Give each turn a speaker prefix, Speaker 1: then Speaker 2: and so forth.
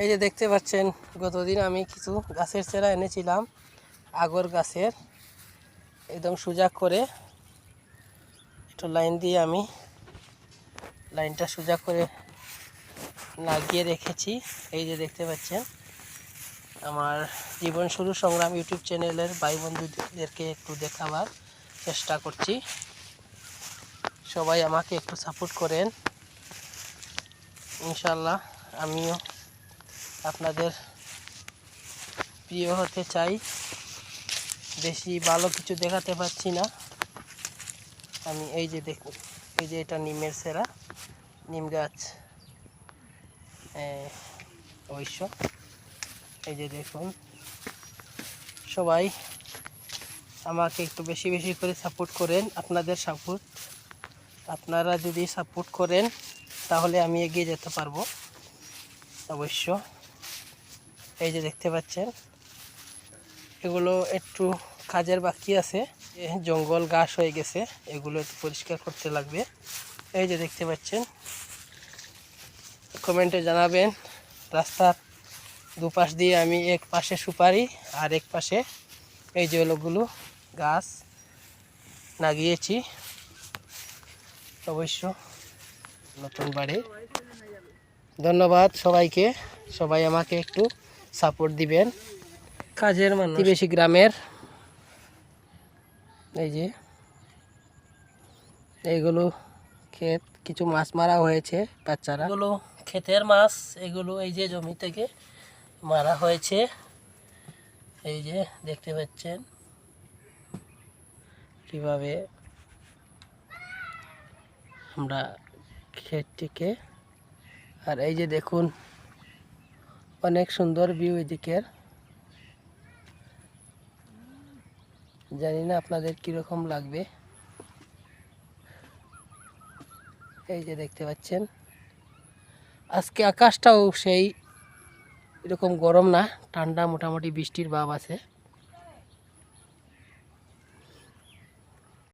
Speaker 1: এই যে দেখতে পাচ্ছেন, গতদিন আমি কিছু গাছের চারা এনেছিলাম, আগর গাছের। একদম সোজা করে একটু লাইন দিয়ে আমি লাইনটা সোজা করে লাগিয়ে রেখেছি। এই যে দেখতে পাচ্ছেন, আমার জীবন শুরু সংগ্রাম ইউটিউব চ্যানেলের ভাই বন্ধুদেরকে একটু দেখাবার চেষ্টা করছি। সবাই আমাকে একটু সাপোর্ট করেন, ইনশাল্লাহ আমিও আপনাদের প্রিয় হতে চাই। বেশি ভালো কিছু দেখাতে পারছি না আমি। এই যে দেখুন, এই যে এটা নিমের সেরা, নিম গাছ অবশ্য। এই যে দেখুন, সবাই আমাকে একটু বেশি বেশি করে সাপোর্ট করেন। আপনাদের সাপোর্ট, আপনারা যদি সাপোর্ট করেন তাহলে আমি এগিয়ে যেতে পারবো অবশ্য। এই যে দেখতে পাচ্ছেন, এগুলো একটু কাজের বাকি আছে, জঙ্গল ঘাস হয়ে গেছে, এগুলো একটু পরিষ্কার করতে লাগবে। এই যে দেখতে পাচ্ছেন, কমেন্টে জানাবেন। রাস্তার দুপাশ দিয়ে আমি এক পাশে সুপারি আর এক পাশে এই যে এগুলো গাছ লাগিয়েছি অবশ্য নতুন বাড়ি। ধন্যবাদ সবাইকে, সবাই আমাকে একটু সাপোর্ট দিবেন। কাজের মানুষ, বেশি গ্রামের। এই যে এইগুলো ক্ষেত, কিছু মাছ মারা হয়েছে বাচ্চারা, এগুলো ক্ষেতের মাছ। এগুলো এই যে জমি থেকে মারা হয়েছে। এই যে দেখতে পাচ্ছেন কিভাবে আমরা ক্ষেতটিকে। আর এই যে দেখুন, অনেক সুন্দর ভিউ এদিকের। জানি না আপনাদের কীরকম লাগবে। এই যে দেখতে পাচ্ছেন, আজকে আকাশটাও সেই এরকম গরম না, ঠান্ডা, মোটামুটি বৃষ্টির ভাব আছে।